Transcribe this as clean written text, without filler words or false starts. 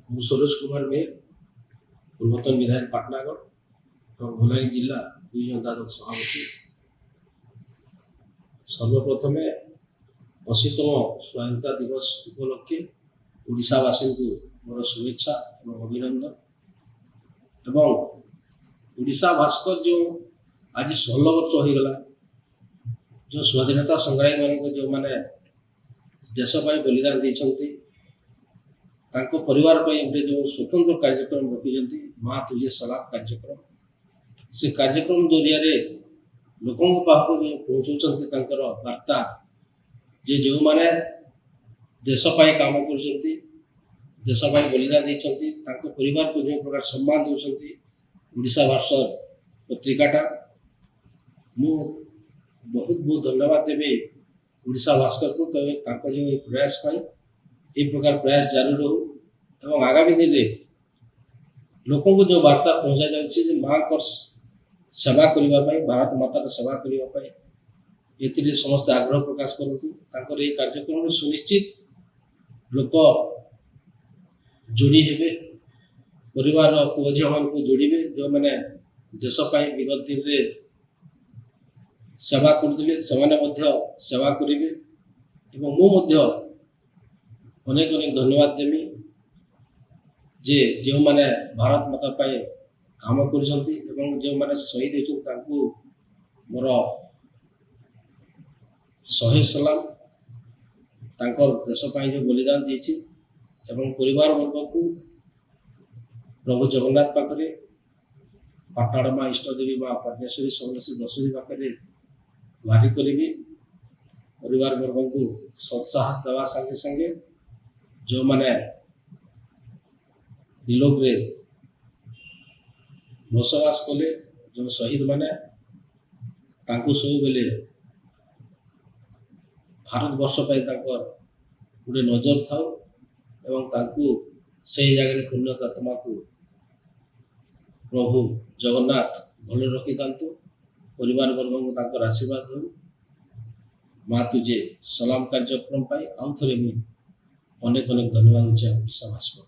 ମୁଁ ସରୋଜ କୁମାର ମେହେର, ପୂର୍ବତନ ବିଧାୟକ ପାଟନାଗଡ଼ ଏବଂ ବଲାଙ୍ଗୀର ଜିଲ୍ଲା ଦୁଇ ଜନତା ଦଳ ସଭାପତି। ସର୍ବପ୍ରଥମେ 80ତମ ସ୍ୱାଧୀନତା ଦିବସ ଉପଲକ୍ଷେ ଓଡ଼ିଶାବାସୀଙ୍କୁ ମୋର ଶୁଭେଚ୍ଛା ଏବଂ ଅଭିନନ୍ଦନ। ଏବଂ ଓଡ଼ିଶା ଭାସ୍କର ଯେଉଁ ଆଜି 16 ବର୍ଷ ହୋଇଗଲା, ଯେଉଁ ସ୍ୱାଧୀନତା ସଂଗ୍ରାମୀମାନଙ୍କୁ ଯେଉଁମାନେ ଦେଶ ପାଇଁ ବଳିଦାନ ଦେଇଛନ୍ତି, ତାଙ୍କ ପରିବାର ପାଇଁ ଗୋଟେ ଯେଉଁ ସ୍ୱତନ୍ତ୍ର କାର୍ଯ୍ୟକ୍ରମ ରଖିଛନ୍ତି ମା ତୁଝେ ସଲାମ କାର୍ଯ୍ୟକ୍ରମ, ସେ କାର୍ଯ୍ୟକ୍ରମ ଜରିଆରେ ଲୋକଙ୍କ ପାଖକୁ ଯେଉଁ ପହଞ୍ଚଉଛନ୍ତି ତାଙ୍କର ବାର୍ତ୍ତା ଯେ ଯେଉଁମାନେ ଦେଶ ପାଇଁ କାମ କରୁଛନ୍ତି, ଦେଶ ପାଇଁ ବଳିଦାନ ଦେଇଛନ୍ତି, ତାଙ୍କ ପରିବାରକୁ ଯେଉଁ ପ୍ରକାର ସମ୍ମାନ ଦେଉଛନ୍ତି ଓଡ଼ିଶା ଭାସ୍କର ପତ୍ରିକାଟା, ମୁଁ ବହୁତ ବହୁତ ଧନ୍ୟବାଦ ଦେବି ଓଡ଼ିଶା ଭାସ୍କରକୁ। ତାଙ୍କ ଯେଉଁ ଏ ପ୍ରୟାସ ପାଇଁ এই প্রকার প্রয়াস জারি রহু এবং আগামী দিনে ଲୋକଙ୍କୁ ଯେଉଁ ବାର୍ତ୍ତା ପହଞ୍ଚା ଯାଉଛି ଯେ ମାଆଙ୍କର ସେବା କରିବା ପାଇଁ, ଭାରତ ମାତାର ସେବା କରିବା ପାଇଁ, ଏଥିରେ ସମସ୍ତେ ଆଗ୍ରହ ପ୍ରକାଶ କରନ୍ତୁ। ତାଙ୍କର ଏହି କାର୍ଯ୍ୟକ୍ରମରେ ସୁନିଶ୍ଚିତ ଲୋକ ଯୋଡ଼ି ହେବେ, ପରିବାର ପୁଅ ଝିଅମାନଙ୍କୁ ଯୋଡ଼ିବେ, ଯେଉଁମାନେ ଦେଶ ପାଇଁ ବିଗତ ଦିନରେ ସେବା କରୁଥିଲେ ସେମାନେ ମଧ୍ୟ ସେବା କରିବେ। ଏବଂ ମୁଁ ମଧ୍ୟ ଅନେକ ଅନେକ ଧନ୍ୟବାଦ ଦେବି ଯେ ଯେଉଁମାନେ ଭାରତ ମାତା ପାଇଁ କାମ କରୁଛନ୍ତି ଏବଂ ଯେଉଁମାନେ ଶହୀଦ ହୋଇଛନ୍ତି ତାଙ୍କୁ ମୋର ଶହେ ସଲାମ। ତାଙ୍କର ଦେଶ ପାଇଁ ଯେଉଁ ବଳିଦାନ ଦେଇଛି ଏବଂ ପରିବାର ବର୍ଗକୁ ପ୍ରଭୁ ଜଗନ୍ନାଥ ପାଖରେ, ପାଟଣାର ମା ଇଷ୍ଟଦେବୀ ମା ପଦ୍ମେଶ୍ୱରୀ ସମଲେଶ୍ୱରୀ ଦଶଦେବୀ ପାଖରେ ଗୁହାରି କରିବି ପରିବାର ବର୍ଗଙ୍କୁ ସତ୍ସାହସ ଦେବା ସାଙ୍ଗେ ସାଙ୍ଗେ ଯେଉଁମାନେ ତ୍ରିଲୋକରେ ବସବାସ କଲେ, ଯେଉଁ ଶହୀଦ ମାନେ, ତାଙ୍କୁ ସବୁବେଳେ ଭାରତବର୍ଷ ପାଇଁ ତାଙ୍କର ଗୋଟେ ନଜର ଥାଉ ଏବଂ ତାଙ୍କୁ ସେହି ଜାଗାରେ ପୁଣ୍ୟତା ଆତ୍ମାକୁ ପ୍ରଭୁ ଜଗନ୍ନାଥ ଭଲ ରଖିଥାନ୍ତୁ। ପରିବାର ବର୍ଗଙ୍କୁ ତାଙ୍କର ଆଶୀର୍ବାଦ ଦେଉ। ମା ତୁଝେ ସଲାମ କାର୍ଯ୍ୟକ୍ରମ ପାଇଁ ଆଉ ଥରେ ମୁଁ ଅନେକ ଅନେକ ଧନ୍ୟବାଦ ଦେଉଛି ଓଡ଼ିଶା ଭାସ୍କର।